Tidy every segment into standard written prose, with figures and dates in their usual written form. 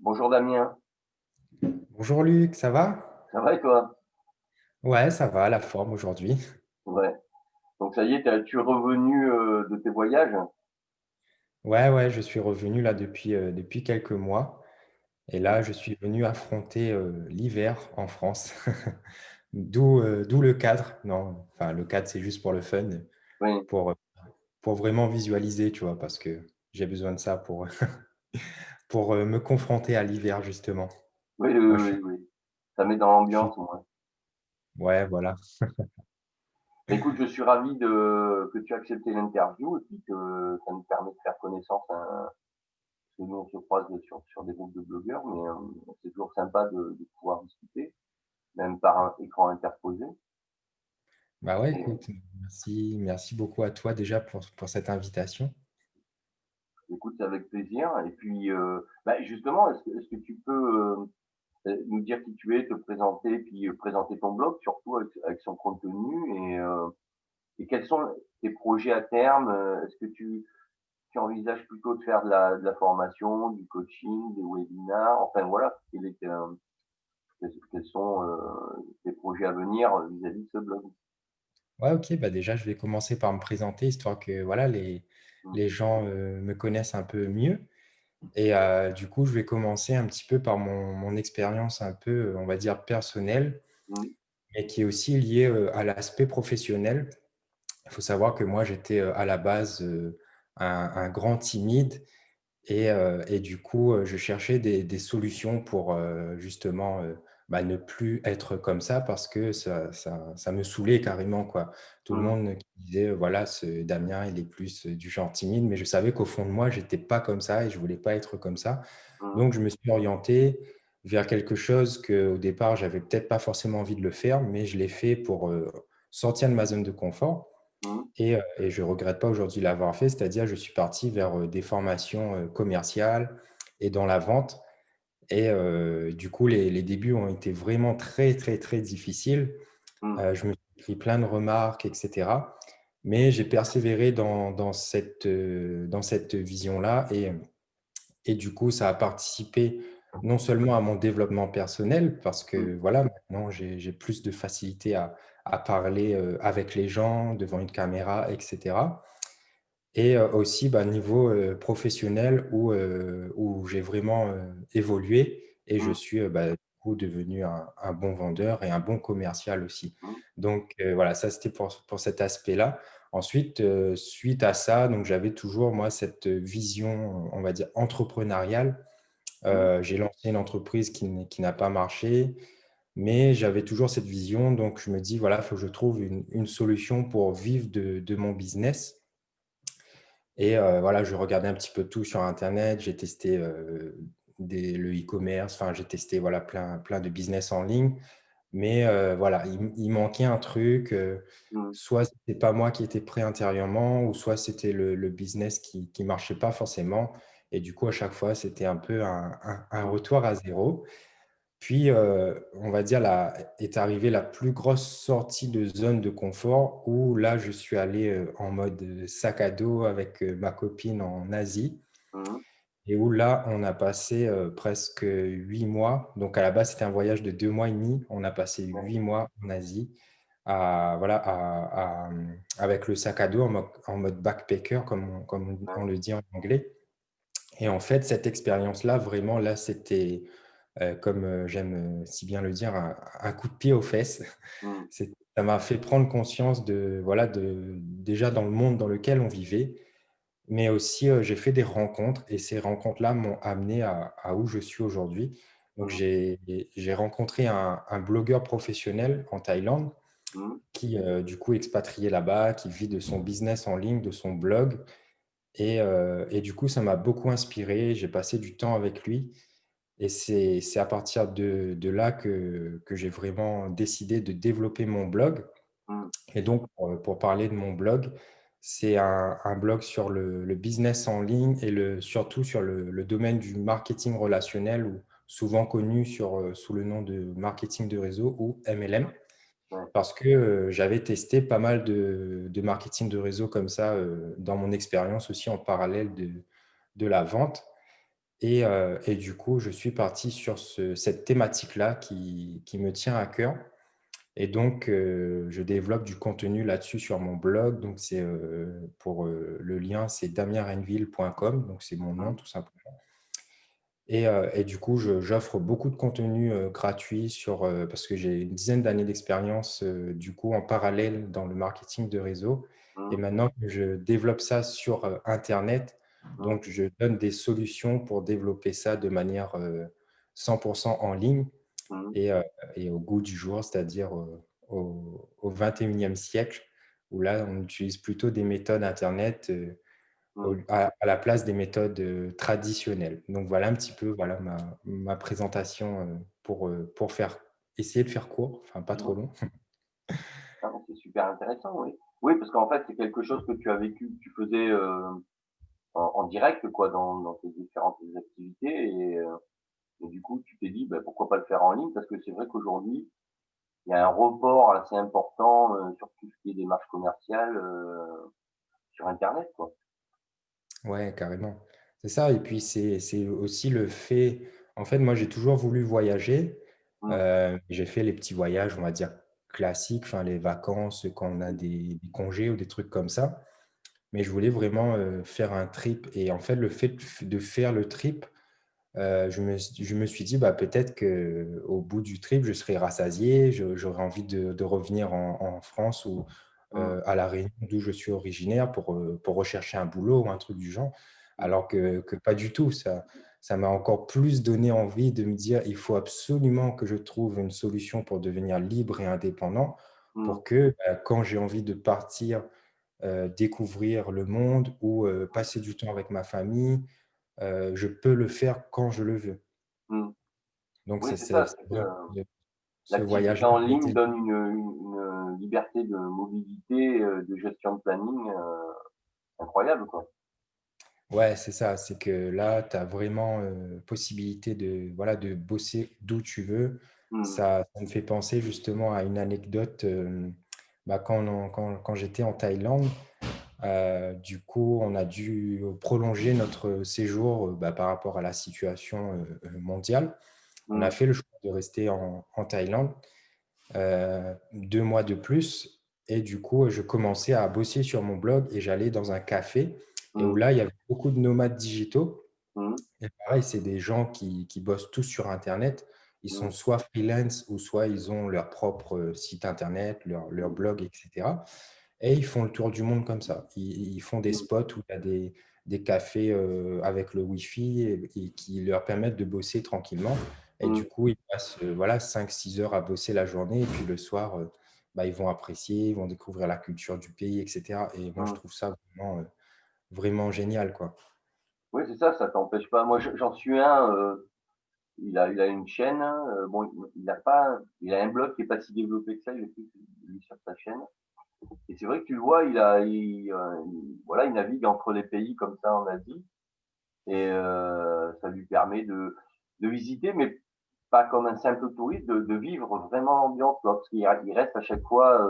Bonjour Damien, Bonjour Luc, ça va? ça va et toi? Ouais, ça va, la forme aujourd'hui. Ouais. Donc ça y est, tu es revenu de tes voyages? Ouais, ouais, je suis revenu là depuis quelques mois et Mm. là, je suis venu affronter l'hiver en France. D'où le cadre. Non, enfin, le cadre, c'est juste pour le fun, Oui, pour, euh, pour vraiment visualiser, tu vois, parce que j'ai besoin de ça pour, pour me confronter à l'hiver, justement. oui, oui, Moi, oui, oui. Ça met dans je suis... l'ambiance au moins. Ouais, voilà. Mais écoute, je suis ravi que tu aies accepté l'interview et puis que ça nous permet de faire connaissance, hein, parce que nous on se croise sur des groupes de blogueurs, mais c'est toujours sympa de pouvoir discuter, même par un écran interposé. Bah ouais, Et écoute, merci beaucoup à toi déjà pour cette invitation. écoute, c'est avec plaisir. Et puis, justement, est-ce que tu peux nous dire qui tu es, te présenter, puis présenter ton blog, surtout avec son contenu et quels sont tes projets à terme? Est-ce que tu envisages plutôt de faire de la formation, du coaching, des webinars? Enfin voilà, quels sont tes projets à venir vis-à-vis de ce blog? Ouais, ok, bah déjà, je vais commencer par me présenter, histoire que voilà, Mm, les gens me connaissent un peu mieux. Et du coup, je vais commencer un petit peu par mon expérience un peu, on va dire, personnelle, mm, mais qui est aussi liée à l'aspect professionnel. Il faut savoir que moi, j'étais à la base un grand timide et du coup, je cherchais des solutions pour justement bah, ne plus être comme ça parce que ça me saoulait carrément, quoi. Tout le mm, monde qui disait, voilà, ce Damien, il est plus du genre timide, mais je savais qu'au fond de moi, j'étais pas comme ça et je voulais pas être comme ça. mm, Donc, je me suis orienté vers quelque chose que au départ, j'avais peut-être pas forcément envie de le faire, mais je l'ai fait pour sortir de ma zone de confort. mm, Et je ne regrette pas aujourd'hui de l'avoir fait, c'est-à-dire je suis parti vers des formations commerciales et dans la vente. Et du coup, les débuts ont été vraiment très, très, très difficiles. mm, Je me suis pris plein de remarques, etc. Mais j'ai persévéré dans cette vision-là. Et du coup, ça a participé non seulement à mon développement personnel, parce mm, que voilà, maintenant, j'ai plus de facilité à parler avec les gens devant une caméra, etc. Et aussi, bah, niveau professionnel où j'ai vraiment évolué et je mm, suis bah, du coup devenu un bon vendeur et un bon commercial aussi. mm, Donc voilà, ça c'était pour cet aspect-là. Ensuite, suite à ça, donc j'avais toujours moi cette vision, on va dire, entrepreneuriale. mm, J'ai lancé une entreprise qui n'a pas marché, mais j'avais toujours cette vision. Donc je me dis, voilà, il faut que je trouve une solution pour vivre de mon business. Et voilà, je regardais un petit peu tout sur internet. J'ai testé le e-commerce, enfin, j'ai testé voilà, plein de business en ligne. Mais voilà, il manquait un truc. mm, Soit c'était pas moi qui étais prêt intérieurement, ou soit c'était le business qui marchait pas forcément. Et du coup, à chaque fois, c'était un peu un mm, retour à zéro. Puis, on va dire, est arrivée la plus grosse sortie de zone de confort où là, je suis allé en mode sac à dos avec ma copine en Asie mm, et où là, on a passé presque 8 mois. Donc, à la base, c'était un voyage de 2 mois et demi. On a passé ouais, 8 mois en Asie voilà, avec le sac à dos en mode backpacker, comme on ouais, le dit en anglais. Et en fait, cette expérience-là, vraiment, là, c'était comme j'aime si bien le dire, un coup de pied aux fesses. mm, Ça m'a fait prendre conscience voilà, déjà dans le monde dans lequel on vivait, mais aussi j'ai fait des rencontres et ces rencontres-là m'ont amené à où je suis aujourd'hui. Donc, mm, j'ai rencontré un blogueur professionnel en Thaïlande mm, qui, du coup, est expatrié là-bas, qui vit de son business en ligne, de son blog. Et du coup, ça m'a beaucoup inspiré. J'ai passé du temps avec lui. Et c'est à partir de là que j'ai vraiment décidé de développer mon blog. mm, Et donc, pour parler de mon blog, c'est un blog sur le business en ligne et surtout sur le domaine du marketing relationnel, ou souvent connu sous le nom de marketing de réseau ou MLM. ouais, Parce que j'avais testé pas mal de marketing de réseau comme ça dans mon expérience aussi en parallèle de la vente. Et du coup, je suis parti sur cette thématique-là qui me tient à cœur. Et donc, je développe du contenu là-dessus sur mon blog. Donc, le lien, c'est damienrenville.com. Donc, c'est mon nom Mmh. tout simplement. Et du coup, j'offre beaucoup de contenu gratuit parce que j'ai une dizaine d'années d'expérience du coup en parallèle dans le marketing de réseau. Et Mmh. maintenant que je développe ça sur Internet, Mmh. donc je donne des solutions pour développer ça de manière 100% en ligne Mmh. et, euh, et au goût du jour, c'est-à-dire au 21e siècle, où là, on utilise plutôt des méthodes Internet Mmh. à la place des méthodes traditionnelles. Donc voilà un petit peu voilà, ma présentation pour essayer de faire court, enfin pas trop Mmh. long. Ah bon, c'est super intéressant, oui. Oui, parce qu'en fait, c'est quelque chose que tu as vécu, que tu faisais, en direct quoi, dans tes différentes activités et du coup, tu t'es dit: «Bah, pourquoi pas le faire en ligne?» parce que c'est vrai qu'aujourd'hui, il y a un report assez important, sur tout ce qui est démarches commerciales, sur internet, quoi. Ouais, carrément. C'est ça. Et puis c'est aussi le fait, en fait, moi j'ai toujours voulu voyager. Mmh. J'ai fait les petits voyages, on va dire classiques, enfin les vacances quand on a Mmh. des congés ou des trucs comme ça. Mais je voulais vraiment faire un trip. Et en fait, le fait de faire le trip, je me suis dit, bah, peut-être qu'au bout du trip, je serai rassasié, j'aurais envie de revenir en France ou Mmh. à La Réunion, d'où je suis originaire, pour rechercher un boulot ou un truc du genre. Mmh. Alors que pas du tout. Ça m'a encore plus donné envie de me dire, il faut absolument que je trouve une solution pour devenir libre et indépendant, Mmh. pour que quand j'ai envie de partir, découvrir le monde ou passer du temps avec ma famille, je peux le faire quand je le veux. Mmh. Donc Oui, c'est c'est ça, c'est c'est que vrai que ce l'activité voyage-là en a ligne été. donne une liberté de mobilité, de gestion de planning, incroyable, quoi. Ouais, c'est ça. C'est que là, tu as vraiment possibilité voilà, de bosser d'où tu veux. Mmh. Ça me fait penser justement à une anecdote. Bah, quand j'étais en Thaïlande, du coup, on a dû prolonger notre séjour bah, par rapport à la situation mondiale. On a Mmh. fait le choix de rester en Thaïlande 2 mois de plus. Et du coup, je commençais à bosser sur mon blog et j'allais dans un café et où Mmh. là, il y avait beaucoup de nomades digitaux. Mmh. Et pareil, c'est des gens qui bossent tous sur Internet. Ils sont Mmh. soit freelance ou soit ils ont leur propre site Internet, leur Mmh. blog, etc. Et ils font le tour du monde comme ça. Ils font des Mmh. spots où il y a des cafés avec le Wi-Fi et qui leur permettent de bosser tranquillement. Et Mmh. du coup, ils passent voilà, 5-6 heures à bosser la journée. Et puis le soir, bah, ils vont apprécier, ils vont découvrir la culture du pays, etc. Et moi, je Mmh. trouve ça vraiment génial, quoi. Oui, c'est ça, ça t'empêche pas. Moi, j'en suis un, il a une chaîne, bon, il a un blog qui est pas si développé que ça, il est plus lui sur sa chaîne et c'est vrai que tu le vois, voilà, il navigue entre les pays comme ça en Asie et ça lui permet de visiter, mais pas comme un simple touriste, de vivre vraiment l'ambiance, tu vois? Parce qu'il reste à chaque fois,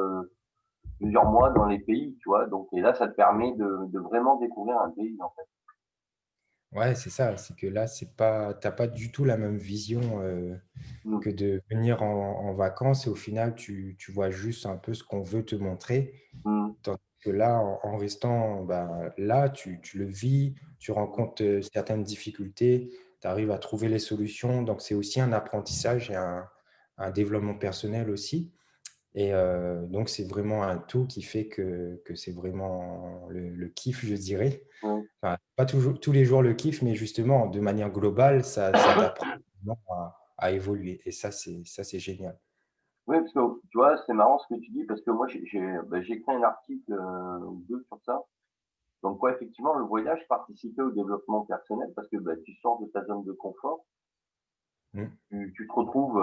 plusieurs mois dans les pays, tu vois? Donc et là, ça te permet de vraiment découvrir un pays, en fait. Ouais, c'est ça. C'est que là, t'as pas du tout la même vision Mmh. que de venir en vacances et au final, tu vois juste un peu ce qu'on veut te montrer. Mmh. Tandis que là, en restant bah, là, tu le vis, tu Mmh. rencontres certaines difficultés, tu arrives à trouver les solutions. Donc, c'est aussi un apprentissage et un développement personnel aussi. Et donc, c'est vraiment un tout qui fait que c'est vraiment le kiff, je dirais. Mmh. Enfin, pas toujours, tous les jours le kiff, mais justement, de manière globale, ça t'apprend vraiment à évoluer. Et ça, c'est génial. Oui, parce que tu vois, c'est marrant ce que tu dis parce que moi j'ai écrit un article, ou 2 sur ça. Donc quoi, effectivement, le voyage participait au développement personnel parce que, bah, tu sors de ta zone de confort, Mm. tu te retrouves,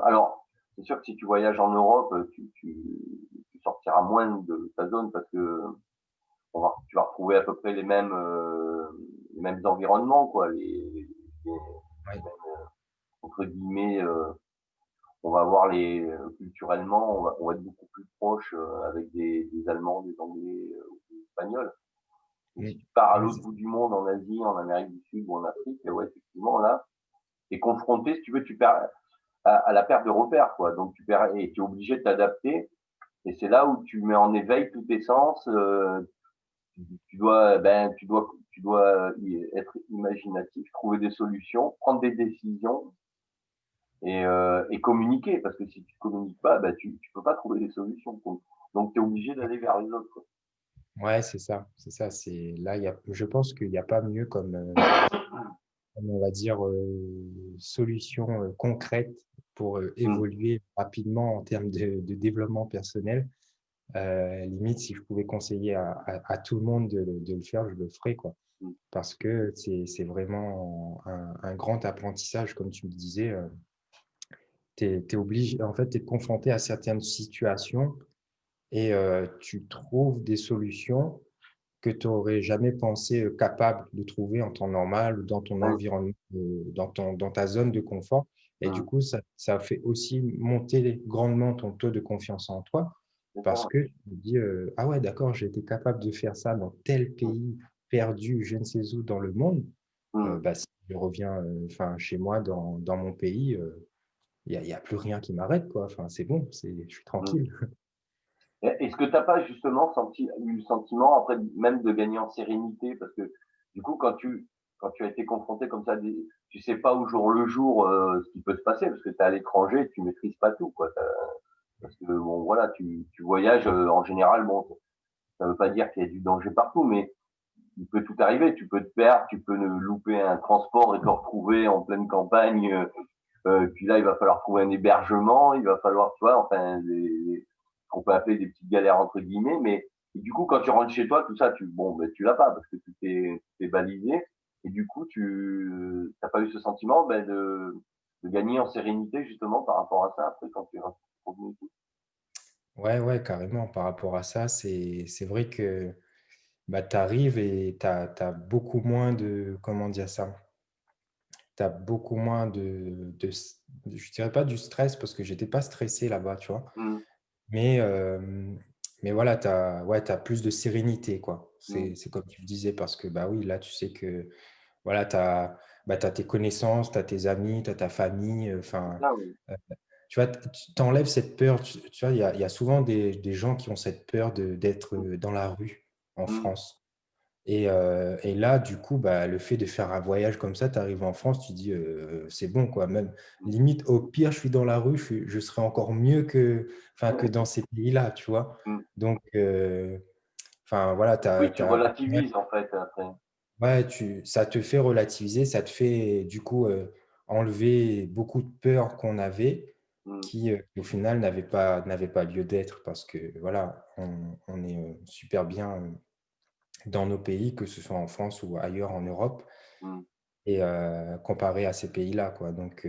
alors c'est sûr que si tu voyages en Europe, tu sortiras moins de ta zone parce que tu vas retrouver à peu près les mêmes environnements quoi, les Ouais. mêmes, entre guillemets, on va avoir culturellement, on va être beaucoup plus proche avec des Allemands, des Anglais ou des Espagnols. Et si Mm. tu pars à Ouais, l'autre bout du monde, en Asie, en Amérique du Sud ou en Afrique, ouais, effectivement, là, tu es confronté, si tu veux, tu perds à la perte de repères, quoi. Donc, tu perds et tu es obligé de t'adapter. Et c'est là où tu mets en éveil tous tes sens. Tu dois être imaginatif, trouver des solutions, prendre des décisions et communiquer. Parce que si tu communiques pas, ben, tu peux pas trouver des solutions. Donc, tu es obligé d'aller vers les autres, quoi. ouais, c'est ça. C'est ça. Là, je pense qu'il n'y a pas mieux comme on va dire, solution concrète pour Mm, évoluer rapidement en termes de développement personnel. Limite, si je pouvais conseiller à tout le monde de le faire, je le ferais, quoi. mm, Parce que c'est vraiment un grand apprentissage, comme tu me disais. T'es obligé, en fait, tu es confronté à certaines situations et tu trouves des solutions que tu n'aurais jamais pensé capable de trouver en temps normal ou dans ton mm, environnement, dans ta zone de confort. Et du mm. coup, ça fait aussi monter grandement ton taux de confiance en toi C'est parce ça. que tu te dis, ah ouais, d'accord, j'ai été capable de faire ça dans tel Mm, pays perdu, je ne sais où dans le monde. mm, Bah, si je reviens enfin, chez moi dans mon pays, il y a plus rien qui m'arrête, quoi. Enfin, c'est bon, je suis mm. tranquille. Est-ce que tu n'as pas justement eu le sentiment, après, même de gagner en sérénité? Parce que du coup, quand tu as été confronté comme ça, tu sais pas au jour le jour ce qui peut se passer, parce que tu es à l'étranger et tu maîtrises pas tout, quoi. Parce que, bon, voilà, tu voyages en général, bon, ça veut pas dire qu'il y a du danger partout, mais il peut tout arriver. Tu peux te perdre, tu peux louper un transport et te retrouver en pleine campagne. Puis là, il va falloir trouver un hébergement, il va falloir, tu vois, enfin, ce qu'on peut appeler des petites galères entre guillemets. Mais et du coup, quand tu rentres chez toi, tout ça, bon, ben, tu l'as pas parce que tout est balisé. Et du coup, tu n'as pas eu ce sentiment ben, de gagner en sérénité justement par rapport à ça après quand tu es revenu. Ouais, ouais, carrément. Par rapport à ça, c'est vrai que bah, tu arrives et tu as beaucoup moins de, comment dire ça, tu as beaucoup moins je dirais pas du stress parce que j'étais pas stressé là-bas, tu vois. Mmh, Mais, voilà, tu as, ouais, t'as plus de sérénité, quoi. mmh. C'est comme tu le disais parce que, bah oui, là, tu sais que, voilà, tu as, bah, t'as tes connaissances, tu as tes amis, tu as ta famille, C'est enfin, ça, oui. tu vois, tu t'enlèves cette peur. Tu vois, il y a souvent des gens qui ont cette peur d'être Mmh, dans la rue en mmh. France. Et là, du coup, bah, le fait de faire un voyage comme ça, tu arrives en France, tu dis, c'est bon, quoi. Même limite, au pire, je suis dans la rue, je serai encore mieux enfin, que dans ces pays-là, tu vois. Mmh. Donc, enfin, voilà, Oui, tu relativises en fait après. ouais, ça te fait relativiser, ça te fait, du coup, enlever beaucoup de peurs qu'on avait Mmh, qui, au final, n'avaient pas lieu d'être parce que, voilà, on est super bien dans nos pays, que ce soit en France ou ailleurs en Europe, mmh, et comparé à ces pays-là, quoi. mmh, Donc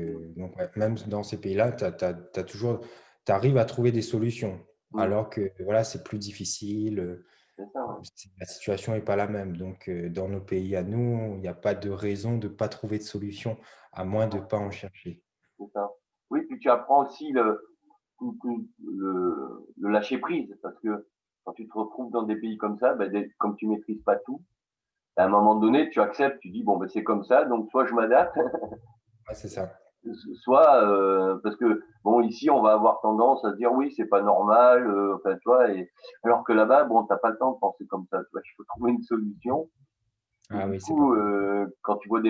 ouais, même dans ces pays-là, tu arrives à trouver des solutions, mmh. alors que voilà, c'est plus difficile, C'est ça, ouais. la situation n'est pas la même. Donc, dans nos pays à nous, il n'y a pas de raison de ne pas trouver de solution, à moins de ne pas en chercher. C'est ça. Oui, puis tu apprends aussi le lâcher prise, parce que quand tu te retrouves dans des pays comme ça, ben, comme tu maîtrises pas tout, à un moment donné, tu acceptes, tu dis bon ben c'est comme ça, donc soit je m'adapte, Ouais, c'est ça. soit parce que bon ici on va avoir tendance à se dire oui c'est pas normal, enfin tu vois, et alors que là-bas bon t'as pas le temps de penser comme ça, tu vois, il faut trouver une solution. Et Ah du oui, c'est pas coup, faux. quand tu vois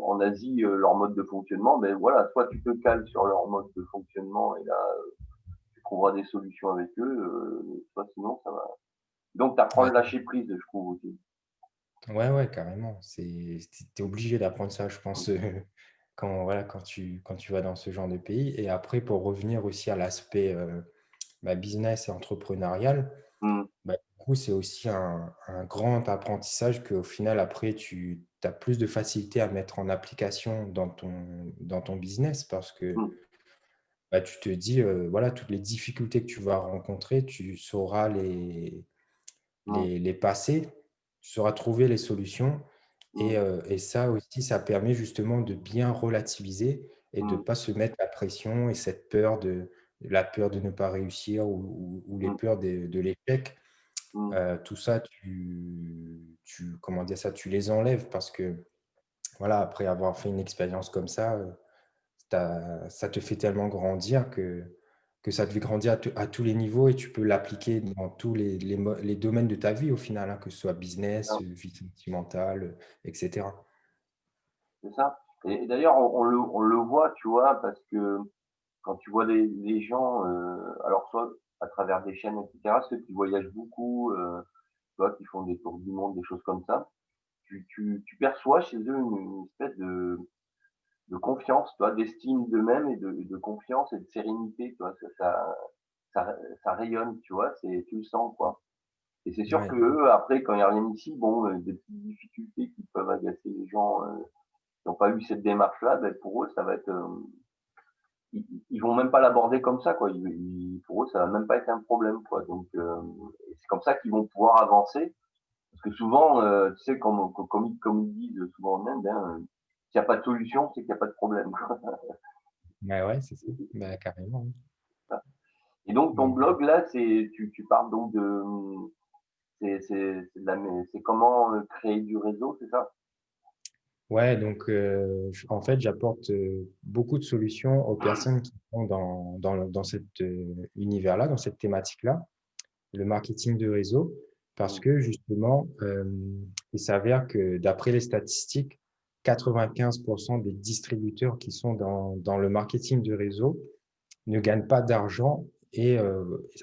en Asie, leur mode de fonctionnement, ben voilà, soit tu te cales sur leur mode de fonctionnement et là, tu trouveras des solutions avec eux, soit sinon ça va. Donc, tu apprends Ouais, le lâcher prise, je trouve aussi. ouais, ouais, carrément. T'es obligé d'apprendre ça, je pense, voilà, quand tu vas dans ce genre de pays. Et après, pour revenir aussi à l'aspect business et entrepreneurial, Mmh, bah, du coup, c'est aussi un grand apprentissage qu'au final, après, tu as plus de facilité à mettre en application dans ton business parce que mmh, bah, tu te dis, voilà, toutes les difficultés que tu vas rencontrer, tu sauras mmh, les passer, tu sauras trouver les solutions. mmh, Et ça aussi, ça permet justement de bien relativiser et de ne mmh, pas se mettre la pression et cette peur la peur de ne pas réussir ou les mmh, peurs de l'échec. mmh, tout ça, comment dire ça, tu les enlèves parce que, voilà, après avoir fait une expérience comme ça, ça te fait tellement grandir que ça te fait grandir à tous les niveaux et tu peux l'appliquer dans tous les domaines de ta vie au final, hein, que ce soit business, non, vie sentimentale, etc. c'est ça. Et d'ailleurs, on le voit, tu vois, parce que quand tu vois les gens, alors soit à travers des chaînes, et cetera, ceux qui voyagent beaucoup, tu vois, qui font des tours du monde, des choses comme ça, tu perçois chez eux une espèce de confiance, tu vois, d'estime d'eux-mêmes et de confiance et de sérénité, tu vois? Ça rayonne, tu vois? Tu le sens, quoi. Et c'est sûr Ouais, qu'eux, après, quand ils reviennent ici, bon, des petites difficultés qui peuvent agacer les gens, qui n'ont pas eu cette démarche-là, ben, pour eux, ça va être, ils vont même pas l'aborder comme ça, quoi. Pour eux, ça va même pas être un problème, quoi. Donc, et c'est comme ça qu'ils vont pouvoir avancer. Parce que souvent, tu sais, comme ils disent souvent en Inde, hein, s'il n'y a pas de solution, c'est qu'il n'y a pas de problème, quoi. bah, ouais, c'est ça. Bah, carrément, oui. Et donc, ton Mmh. blog, là, tu parles donc de, c'est comment créer du réseau, c'est ça? Ouais, donc en fait, j'apporte beaucoup de solutions aux personnes qui sont dans cet univers-là, dans cette thématique-là, le marketing de réseau, parce Mmh, que justement, il s'avère que d'après les statistiques, 95% des distributeurs qui sont dans le marketing de réseau ne gagnent pas d'argent et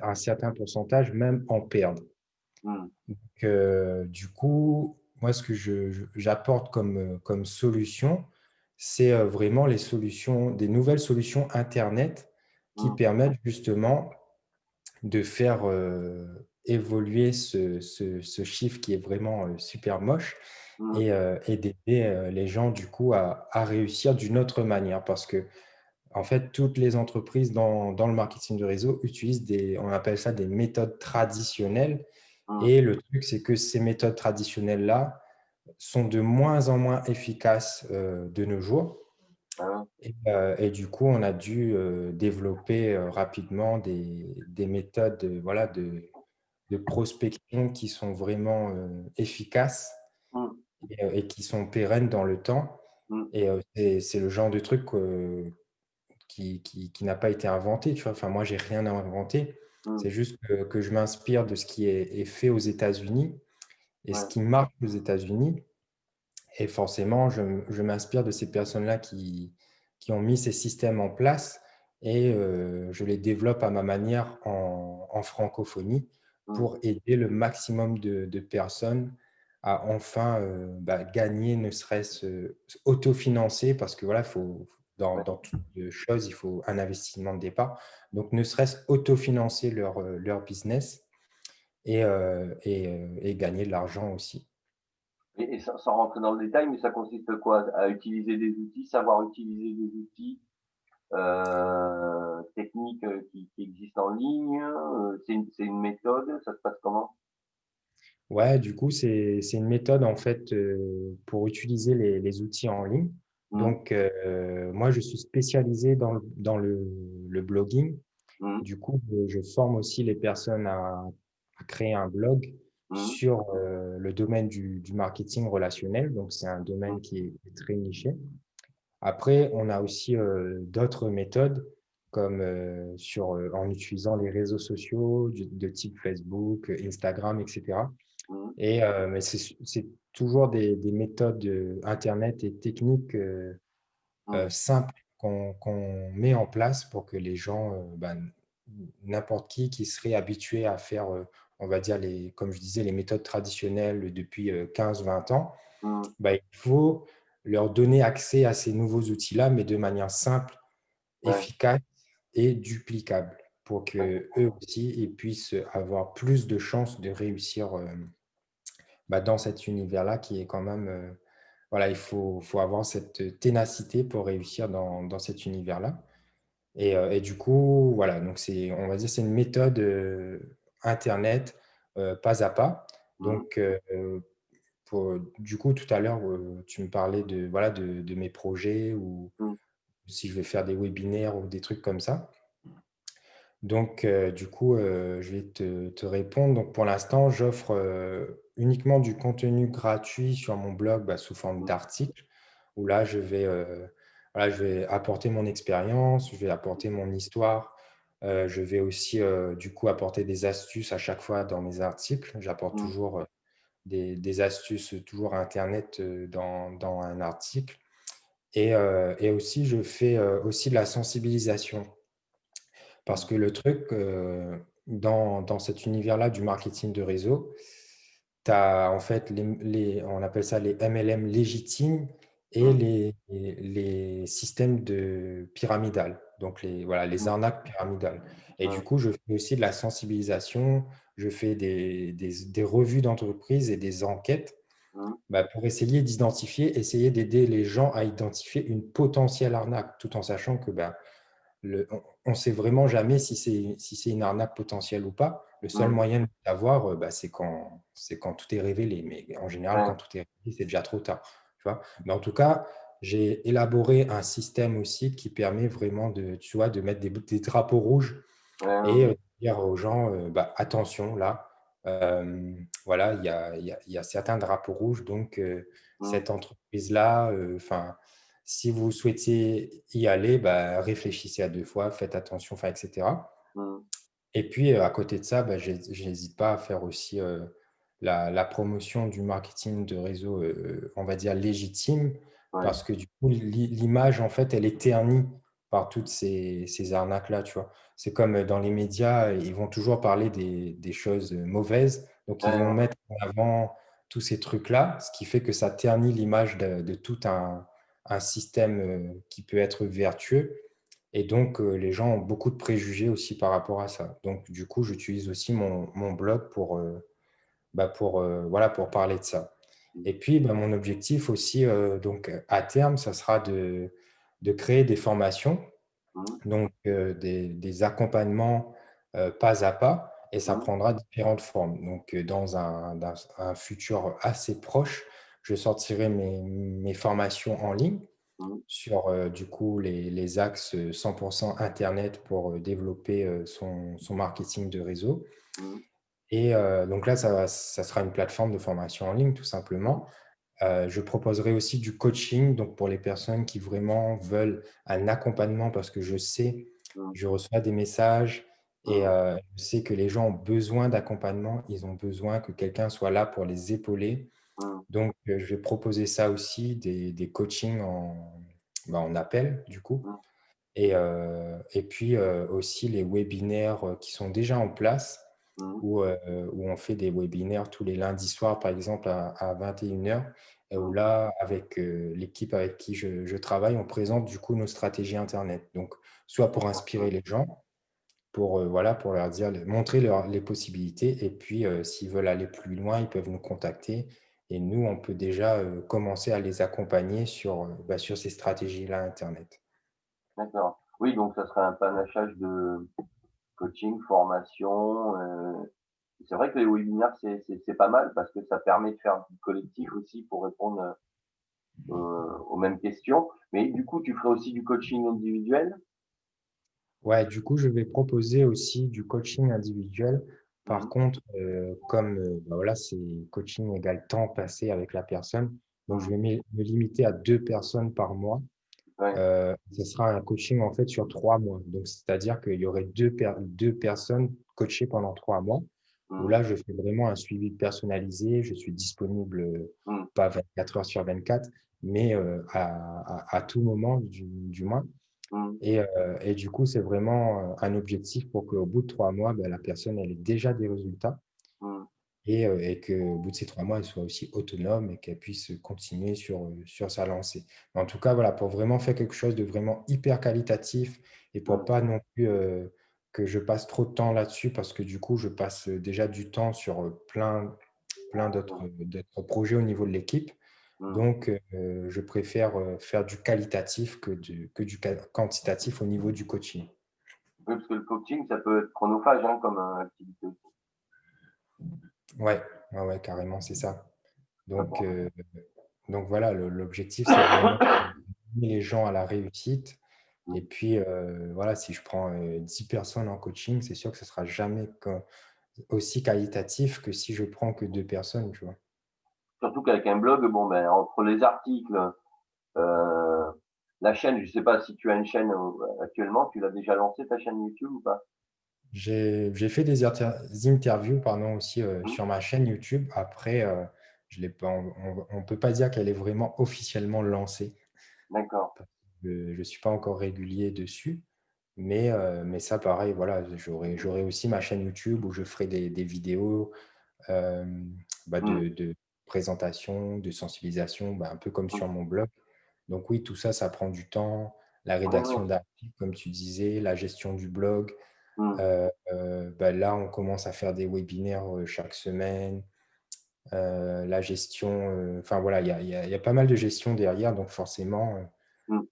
un certain pourcentage même en perdent. mmh, Du coup, moi, ce que j'apporte comme solution, c'est vraiment les solutions, des nouvelles solutions Internet qui mmh, permettent justement de faire évoluer ce chiffre qui est vraiment super moche mmh, et d'aider les gens du coup à réussir d'une autre manière. Parce que, en fait, toutes les entreprises dans le marketing de réseau utilisent on appelle ça des méthodes traditionnelles mmh. et le truc, c'est que ces méthodes traditionnelles-là sont de moins en moins efficaces de nos jours. Ah ouais. Et du coup, on a dû développer rapidement des méthodes voilà, de prospection qui sont vraiment efficaces Mmh, et qui sont pérennes dans le temps. mmh, Et c'est le genre de truc qui n'a pas été inventé. Tu vois. Enfin, moi, j'ai rien à inventer. mmh, C'est juste que je m'inspire de ce qui est fait aux États-Unis et ce ouais, qui marche aux États-Unis. Et forcément, je m'inspire de ces personnes-là qui ont mis ces systèmes en place et je les développe à ma manière en francophonie mmh, pour aider le maximum de personnes à enfin gagner, ne serait-ce autofinancer, parce que voilà, ouais. dans toute chose, il faut un investissement de départ. Donc, ne serait-ce autofinancer leur business et gagner de l'argent aussi. Et sans rentrer dans le détail, mais ça consiste quoi? À utiliser des outils, savoir utiliser des outils, techniques, qui existent en ligne? C'est une méthode? Ça se passe comment? Ouais, du coup, c'est une méthode en fait pour utiliser les outils en ligne. Mmh, Donc, moi, je suis spécialisé le blogging. mmh, Du coup, je forme aussi les personnes à créer un blog mmh, sur le domaine du marketing relationnel. Donc, c'est un mmh, domaine qui est très niché. Après, on a aussi d'autres méthodes comme en utilisant les réseaux sociaux de type Facebook, Instagram, etc. mmh, Mais c'est toujours des méthodes Internet et techniques mmh, simples qu'on met en place pour que les gens, n'importe qui serait habitué à faire, on va dire, comme je disais, les méthodes traditionnelles depuis 15-20 ans, mmh, il faut leur donner accès à ces nouveaux outils-là, mais de manière simple, ouais, efficace et duplicable pour ouais, que eux aussi ils puissent avoir plus de chances de réussir dans cet univers-là qui est quand même, voilà, faut avoir cette ténacité pour réussir dans cet univers-là. Et du coup, voilà, donc on va dire, c'est une méthode Internet pas à pas. mmh, Donc, du coup, tout à l'heure, tu me parlais voilà, de mes projets ou mmh, si je vais faire des webinaires ou des trucs comme ça. Donc, du coup, je vais te répondre. Donc, pour l'instant, j'offre uniquement du contenu gratuit sur mon blog sous forme Mmh, d'articles, où là, voilà, je vais apporter mon expérience, je vais apporter mon histoire. Je vais aussi, du coup, apporter des astuces à chaque fois dans mes articles. J'apporte mmh, toujours des astuces, toujours Internet dans un article. Et aussi, je fais aussi de la sensibilisation. Parce mmh, que le truc, dans cet univers-là du marketing de réseau, tu as en fait, on appelle ça les MLM légitimes et mmh, les systèmes de pyramidal, donc voilà, les mmh, arnaques pyramidales. Et du mmh, coup, je fais aussi de la sensibilisation, je fais des revues d'entreprise et des enquêtes mmh, pour essayer d'aider les gens à identifier une potentielle arnaque, tout en sachant que on ne sait vraiment jamais si c'est une arnaque potentielle ou pas. Le seul mmh, moyen de savoir, c'est quand tout est révélé. Mais en général, quand ouais, tout est révélé, c'est déjà trop tard. Tu vois. Mais en tout cas, j'ai élaboré un système aussi qui permet vraiment tu vois, de mettre des drapeaux rouges ouais, et ouais, dire aux gens, attention, là, voilà, il y a certains drapeaux rouges. Donc, mmh, cette entreprise-là, si vous souhaitez y aller, réfléchissez à deux fois, faites attention, etc. mmh, Et puis, à côté de ça, je n'hésite pas à faire aussi la promotion du marketing de réseau, on va dire, légitime, ouais, parce que du coup, l'image, en fait, elle est ternie par toutes ces arnaques-là, tu vois. C'est comme dans les médias, ils vont toujours parler des choses mauvaises, donc ils ouais, vont ouais, mettre en avant tous ces trucs-là, ce qui fait que ça ternit l'image de tout un système qui peut être vertueux. Et donc, les gens ont beaucoup de préjugés aussi par rapport à ça. Donc, du coup, j'utilise aussi mon blog voilà, pour parler de ça. mmh, Et puis, mon objectif aussi, donc, à terme, ça sera de créer des formations, mmh, donc des accompagnements pas à pas, et ça mmh, prendra différentes formes. Donc, dans un futur assez proche, je sortirai mes formations en ligne mmh, sur du coup les axes 100% Internet pour développer son marketing de réseau. mmh, Et donc là, ça sera une plateforme de formation en ligne, tout mmh, simplement. Je proposerai aussi du coaching, donc pour les personnes qui vraiment veulent un accompagnement, parce que je sais, mmh, je reçois des messages et mmh, je sais que les gens ont besoin d'accompagnement, ils ont besoin que quelqu'un soit là pour les épauler. mmh, Donc, je vais proposer ça aussi, des coachings en appel, du coup. mmh, Et puis aussi les webinaires qui sont déjà en place, mmh, où on fait des webinaires tous les lundis soirs, par exemple, à 21 h, et où mmh, là, avec l'équipe avec qui je travaille, on présente du coup nos stratégies Internet. Donc, soit pour d'accord, inspirer mmh, les gens, voilà, pour leur dire, montrer les possibilités, et puis s'ils veulent aller plus loin, ils peuvent nous contacter. Et nous, on peut déjà commencer à les accompagner sur ces stratégies-là Internet. d'accord. Oui, donc ça serait un panachage de coaching, formation, c'est vrai que les webinaires, c'est pas mal parce que ça permet de faire du collectif aussi pour répondre, aux mêmes questions. Mais du coup, tu ferais aussi du coaching individuel? Ouais, du coup, je vais proposer aussi du coaching individuel. Par Mmh, contre, comme voilà, c'est coaching égale temps passé avec la personne, donc je mmh, vais me limiter à 2 personnes par mois. ouais, Ce sera un coaching en fait sur 3 mois. Donc, c'est-à-dire qu'il y aurait deux personnes coachées pendant 3 mois, où mmh, là, je fais vraiment un suivi personnalisé. Je suis disponible, mmh, pas 24 heures sur 24, mais à tout moment du mois. mmh, Et du coup, c'est vraiment un objectif pour qu'au bout de 3 mois, la personne elle ait déjà des résultats, mmh, et qu'au bout de ces 3 mois, elle soit aussi autonome et qu'elle puisse continuer sur sa lancée. Mais en tout cas, voilà, pour vraiment faire quelque chose de vraiment hyper qualitatif, et pour mmh, pas non plus que je passe trop de temps là-dessus, parce que du coup, je passe déjà du temps sur plein mmh, d'autres projets au niveau de l'équipe. mmh. Donc, je préfère faire du qualitatif que du quantitatif au niveau du coaching. Oui, parce que le coaching, ça peut être chronophage, hein, comme, activité. Ouais, ouais, ouais, carrément, c'est ça. Pas Donc, pour le voilà, l'objectif, c'est vraiment d'amener les gens à la réussite. Et puis, voilà, si je prends 10 personnes en coaching, c'est sûr que ce ne sera jamais aussi qualitatif que si je prends que 2 personnes, tu vois. Surtout qu'avec un blog, bon, ben, entre les articles, euh, la chaîne, je sais pas si tu as une chaîne actuellement, tu l'as déjà lancée ta chaîne YouTube ou pas? J'ai fait des interviews pardon, aussi Hmm. sur ma chaîne YouTube. Après, je l'ai pas, on ne peut pas dire qu'elle est vraiment officiellement lancée. D'accord. Je ne suis pas encore régulier dessus. Mais ça, pareil, voilà, j'aurai aussi ma chaîne YouTube où je ferai des vidéos euh, Hmm. de présentation, de sensibilisation, un peu comme Hmm. sur mon blog. Donc oui, tout ça, ça prend du temps. La Ouais, ouais. rédaction d'articles, comme tu disais, la gestion du blog. Hmm. Là, on commence à faire des webinaires chaque semaine. La gestion, enfin voilà, il y a pas mal de gestion derrière. Donc forcément, Hmm.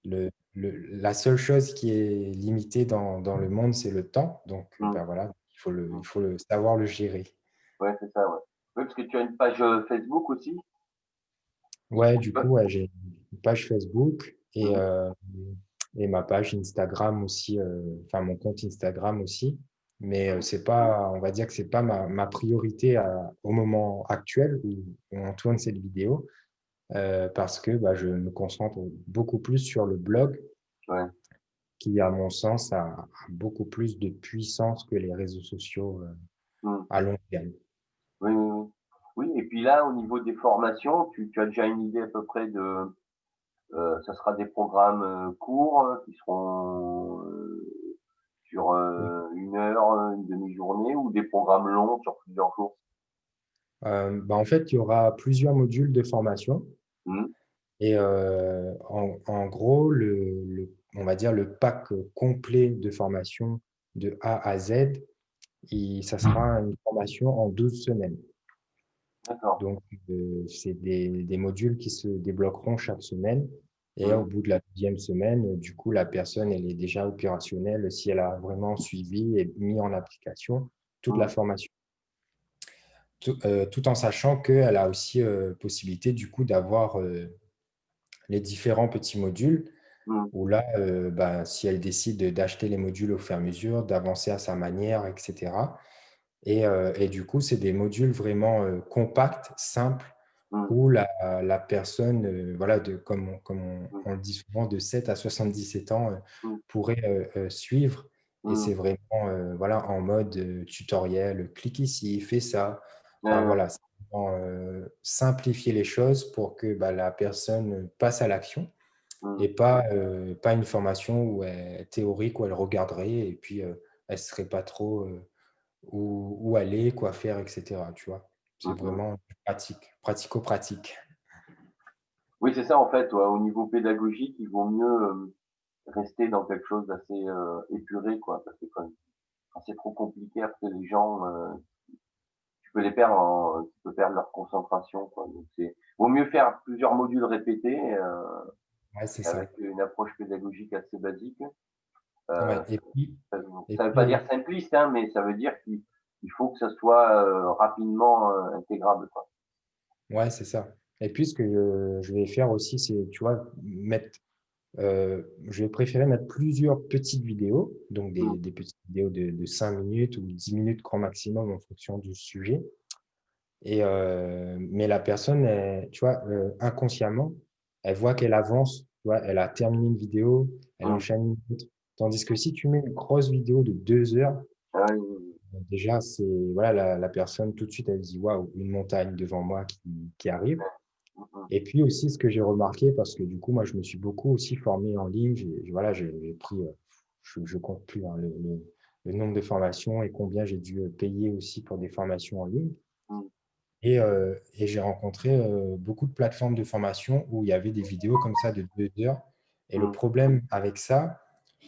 la seule chose qui est limitée dans le monde, c'est le temps. Donc Hmm. voilà, Hmm. il faut savoir le gérer. Ouais, c'est ça, ouais. Oui, parce que tu as une page Facebook aussi. Ouais, du coup, ouais, j'ai une page Facebook Hmm. et ma page Instagram aussi, enfin mon compte Instagram aussi. Mais Hmm. c'est pas, on va dire que c'est pas ma priorité au moment actuel où on tourne cette vidéo parce que je me concentre beaucoup plus sur le blog Ouais. qui, à mon sens, a beaucoup plus de puissance que les réseaux sociaux Hmm. à long terme. Oui, oui, oui. Oui, et puis là, au niveau des formations, tu as déjà une idée à peu près de, ça sera des programmes courts qui seront sur une heure, une demi-journée ou des programmes longs sur plusieurs jours. En fait, il y aura plusieurs modules de formation. Hmm. Et en gros, on va dire le pack complet de formation de A à Z, ça sera une formation en 12 semaines. D'accord. Donc, c'est des modules qui se débloqueront chaque semaine. Et Hmm. au bout de la 10e semaine, du coup, la personne, elle est déjà opérationnelle si elle a vraiment suivi et mis en application toute la Hmm. formation. Tout en sachant qu'elle a aussi possibilité, du coup, d'avoir les différents petits modules Hmm. où là, si elle décide d'acheter les modules au fur et à mesure, d'avancer à sa manière, etc. Et du coup, c'est des modules vraiment compacts, simples, Hmm. où la personne, voilà, comme Hmm. on le dit souvent, de 7 à 77 ans, Hmm. pourrait suivre. Et Hmm. c'est vraiment voilà, en mode tutoriel, clique ici, fais ça. Enfin, Euh, voilà, c'est vraiment, simplifier les choses pour que la personne passe à l'action hmm. et pas une formation théorique où elle regarderait et puis elle ne saurait pas trop où aller, quoi faire, etc. Tu vois, c'est Hmm. Hmm. vraiment pratique, pratico-pratique. Oui, c'est ça en fait. Ouais, au niveau pédagogique, il vaut mieux rester dans quelque chose d'assez épuré, quoi, parce que quand c'est trop compliqué, après les gens, tu peux les perdre, tu peux perdre leur concentration, quoi. Donc c'est vaut mieux faire plusieurs modules répétés Ouais, c'est ça. avec une approche pédagogique assez basique. Ouais, Euh, et ça veut pas dire puis simpliste, hein, mais ça veut dire qu'il faut que ça soit rapidement intégrable, quoi. ouais, c'est ça. Et puis, ce que je vais faire aussi, c'est, tu vois, je vais préférer mettre plusieurs petites vidéos, donc Mm, des petites vidéos de 5 minutes ou 10 minutes grand maximum en fonction du sujet. Mais la personne, tu vois, inconsciemment, elle voit qu'elle avance, tu vois, elle a terminé une vidéo, elle mm. enchaîne une autre. Tandis que si tu mets une grosse vidéo de 2 heures, Ah oui, déjà, c'est, voilà, la personne, tout de suite, elle se dit, waouh, une montagne devant moi qui arrive. mm, mm, Et puis aussi, ce que j'ai remarqué, parce que du coup, moi, je me suis beaucoup aussi formé en ligne, voilà, j'ai pris, je compte plus hein, le nombre de formations et combien j'ai dû payer aussi pour des formations en ligne. mm, Et j'ai rencontré beaucoup de plateformes de formation où il y avait des vidéos comme ça de 2 heures. Et le mm, problème avec ça,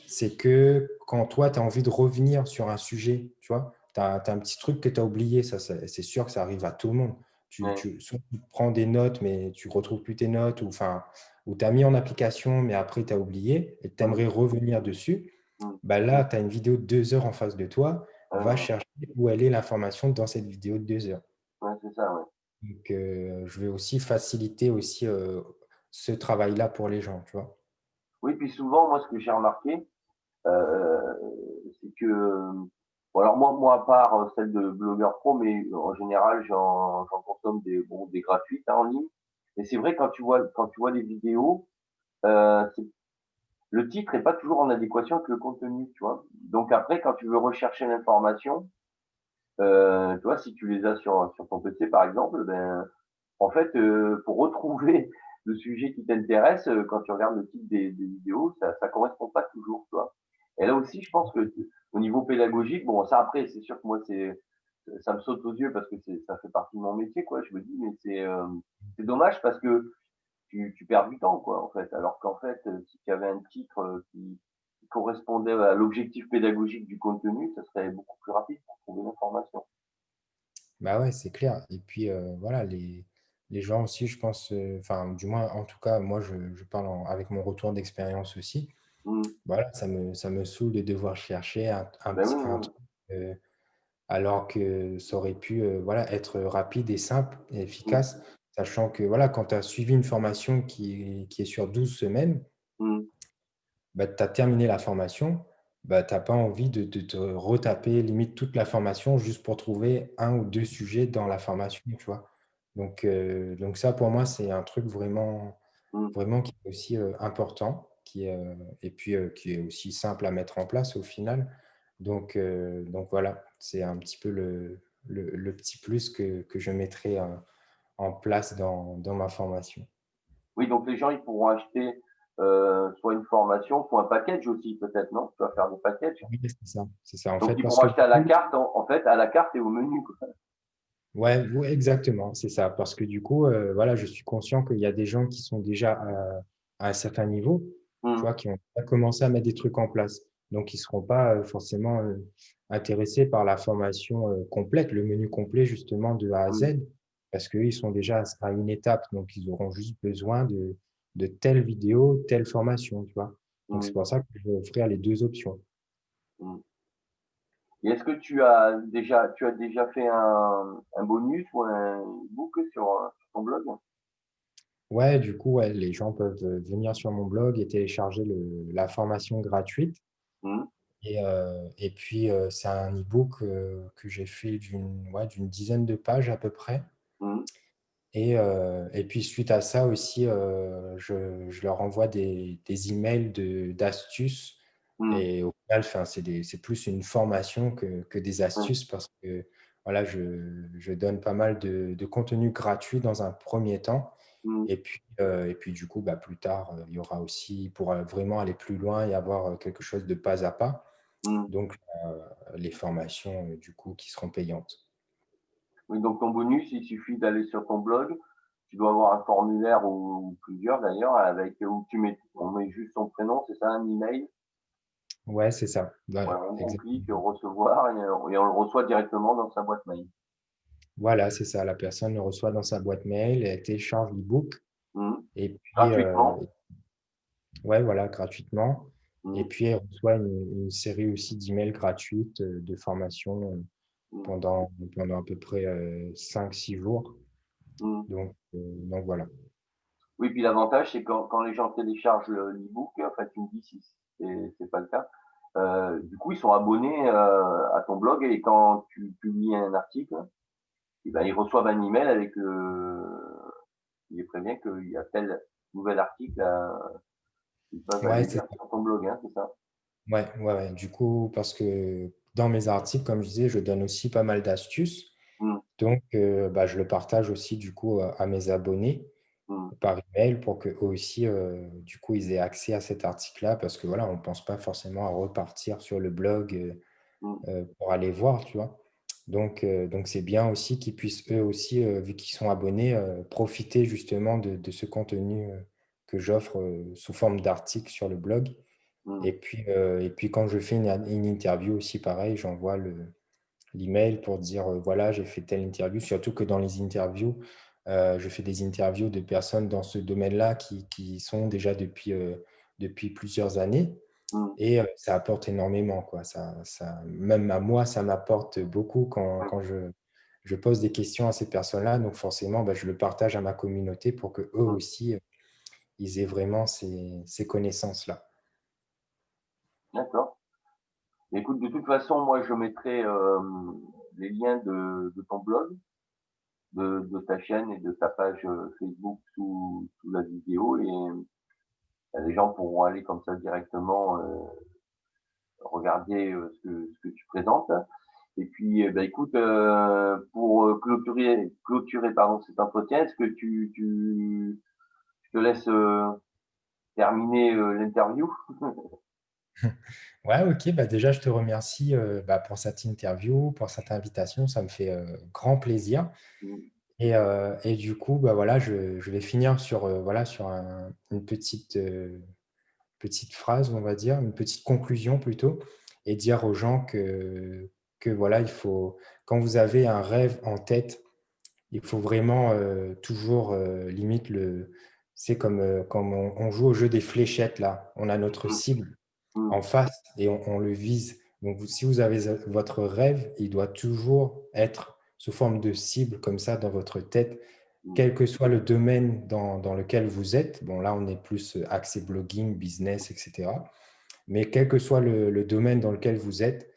c'est que quand toi, tu as envie de revenir sur un sujet, tu vois, tu as un petit truc que tu as oublié, ça, c'est sûr que ça arrive à tout le monde. ouais, Soit tu prends des notes, mais tu ne retrouves plus tes notes, ou tu as mis en application, mais après tu as oublié et tu mm, aimerais revenir dessus. mm. Là, tu as une vidéo de 2 heures en face de toi, va Ouais, chercher où elle est l'information dans cette vidéo de 2 heures. ouais, c'est ça, ouais. Donc, je vais aussi faciliter aussi ce travail-là pour les gens, tu vois. Oui, puis souvent, moi, ce que j'ai remarqué, euh, c'est que, bon, alors moi, à part celle de blogueur pro, mais en général, j'en consomme des gratuites hein, en ligne. Et c'est vrai, quand tu vois les vidéos, c'est le titre est pas toujours en adéquation avec le contenu, tu vois. Donc après, quand tu veux rechercher l'information, tu vois, si tu les as sur ton PC, par exemple, ben, en fait, pour retrouver le sujet qui t'intéresse, quand tu regardes le titre des vidéos, ça correspond pas toujours, tu vois. Et là aussi, je pense que au niveau pédagogique, bon, ça après, c'est sûr que moi, ça me saute aux yeux parce que ça fait partie de mon métier, quoi. Je me dis, mais c'est dommage parce que tu perds du temps, quoi, en fait. Alors qu'en fait, si tu avais un titre qui correspondait à l'objectif pédagogique du contenu, ça serait beaucoup plus rapide pour trouver l'information. Bah ouais, c'est clair. Et puis voilà, les gens aussi, je pense, enfin, du moins, en tout cas, moi, je parle avec mon retour d'expérience aussi. Mmh. Voilà, ça me saoule de devoir chercher Ben oui, un oui, truc, euh, alors que ça aurait pu voilà, être rapide et simple et oui. efficace, sachant que voilà, quand tu as suivi une formation qui est sur 12 semaines, Mmh. Mmh. bah, tu as terminé la formation, bah, tu n'as pas envie de te retaper limite toute la formation juste pour trouver un ou deux sujets dans la formation, tu vois. Donc ça, pour moi, c'est un truc vraiment, Mmh. vraiment qui est aussi important, et puis qui est aussi simple à mettre en place au final. Donc voilà, c'est un petit peu le petit plus que je mettrai en place dans ma formation. Oui, donc les gens, ils pourront acheter soit une formation, soit un package aussi, peut-être, non? Tu vas faire des packages. Oui, c'est ça. C'est ça, en Donc, fait, ils parce pourront que acheter à la carte, en fait, à la carte et au menu, quoi. ouais, ouais, exactement, c'est ça. Parce que du coup, voilà, je suis conscient qu'il y a des gens qui sont déjà à un certain niveau, tu Mmh. vois, qui ont déjà commencé à mettre des trucs en place. Donc, ils ne seront pas forcément intéressés par la formation complète, le menu complet, justement, de A à Mmh. Z, parce qu'eux, ils sont déjà à une étape. Donc, ils auront juste besoin de telle vidéo, telle formation, tu vois. Donc, c'est Mmh. pour ça que je vais offrir les deux options. Mmh. Et est-ce que tu as déjà fait un bonus ou un book sur ton blog? Ouais, du coup, ouais, les gens peuvent venir sur mon blog et télécharger la formation gratuite. Mmh. Et puis, c'est un e-book que j'ai fait d'une dizaine de pages à peu près. Mmh. Et puis, suite à ça aussi, je leur envoie des emails d'astuces. Mmh. Et au final, enfin, c'est plus une formation que des Mmh. astuces parce que voilà, je donne pas mal de contenu gratuit dans un premier temps. Mmh. Et puis du coup, bah, plus tard, il y aura aussi, pour vraiment aller plus loin et avoir quelque chose de pas à pas, Mmh. donc les formations du coup qui seront payantes. Oui, donc ton bonus, il suffit d'aller sur ton blog. Tu dois avoir un formulaire ou plusieurs d'ailleurs, avec où on met juste son prénom, c'est ça, un email. Ouais, c'est ça. Ouais, Voilà, on exactement. clique recevoir et on le reçoit directement dans sa boîte mail. Voilà, c'est ça. La personne le reçoit dans sa boîte mail, elle télécharge l'e-book Mmh. et puis Gratuitement. ouais, voilà, gratuitement. Et Mmh. puis elle reçoit une série aussi d'emails gratuites de formation Mmh. pendant à peu près 5-6 jours. Mmh. Donc voilà. Oui, puis l'avantage, c'est quand les gens téléchargent l'e-book, enfin, tu me dis si c'est pas le cas, du coup, ils sont abonnés à ton blog et quand tu publies un article, eh ben, ils reçoivent un email avec il les prévient qu'il y a tel nouvel article qu'ils peuvent Ouais, aller c'est lire sur ton blog, hein, c'est ça? Ouais, ouais, ouais. Du coup, parce que dans mes articles, comme je disais, je donne aussi pas mal d'astuces. Mmh. Donc, bah, je le partage aussi du coup à mes abonnés Mmh. par email pour qu'eux aussi, du coup, ils aient accès à cet article-là parce que voilà, on ne pense pas forcément à repartir sur le blog Mmh. pour aller voir, tu vois. Donc c'est bien aussi qu'ils puissent eux aussi, vu qu'ils sont abonnés, profiter justement de ce contenu que j'offre sous forme d'article sur le blog. Mmh. Et puis quand je fais une interview aussi, pareil, j'envoie l'email pour dire voilà, j'ai fait telle interview. Surtout que dans les interviews, je fais des interviews de personnes dans ce domaine-là qui sont déjà depuis plusieurs années. Mmh. Et ça apporte énormément, quoi. Même à moi, ça m'apporte beaucoup Ouais. quand je pose des questions à ces personnes-là. Donc forcément, bah, je le partage à ma communauté pour que eux Mmh. aussi ils aient vraiment ces connaissances-là. D'accord. Écoute, de toute façon, moi, je mettrai les liens de ton blog, de ta chaîne et de ta page Facebook sous la vidéo et les gens pourront aller comme ça directement regarder ce que tu présentes. Et puis, bah, écoute, pour clôturer pardon, cet entretien, est-ce que je te laisse terminer l'interview? Ouais, ok. Bah déjà, je te remercie pour cette interview, pour cette invitation. Ça me fait grand plaisir. Et du coup, bah voilà, je vais finir sur, voilà, sur une petite phrase, on va dire, une petite conclusion plutôt, et dire aux gens que voilà, quand vous avez un rêve en tête, il faut vraiment toujours, limite, c'est comme on joue au jeu des fléchettes, là. On a notre Mm, cible mm, en face et on le vise. Donc, si vous avez votre rêve, il doit toujours être sous forme de cible comme ça dans votre tête, mm, quel que soit le domaine dans lequel vous êtes. Bon, là, on est plus axé blogging, business, etc. Mais quel que soit le domaine dans lequel vous êtes,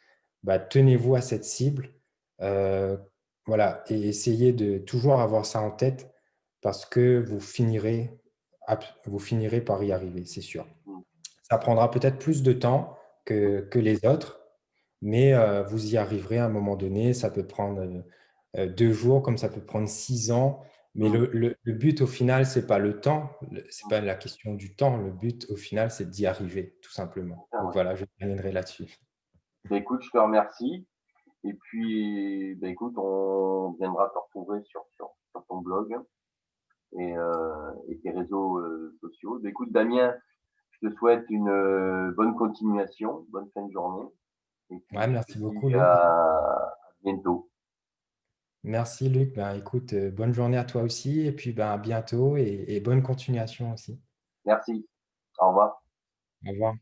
bah, tenez-vous à cette cible. euh, voilà, et essayez de toujours avoir ça en tête parce que vous finirez par y arriver, c'est sûr. mm. Ça prendra peut-être plus de temps que les autres, mais vous y arriverez à un moment donné. Ça peut prendre 2 jours, comme ça peut prendre 6 ans. Mais Mm. le but au final, ce n'est pas le temps, ce n'est pas la question du temps. Le but au final, c'est d'y arriver, tout simplement. Ah Donc ouais. voilà, je terminerai là-dessus. Bah, écoute, je te remercie. Et puis, bah, écoute, on viendra te retrouver sur ton blog et tes réseaux sociaux. Bah, écoute, Damien, je te souhaite une bonne continuation, bonne fin de journée. Et puis, Ouais, je te merci beaucoup, dis Luc. à bientôt. Merci, Luc. Ben, écoute, bonne journée à toi aussi. Et puis, ben, à bientôt et bonne continuation aussi. Merci. Au revoir. Au revoir.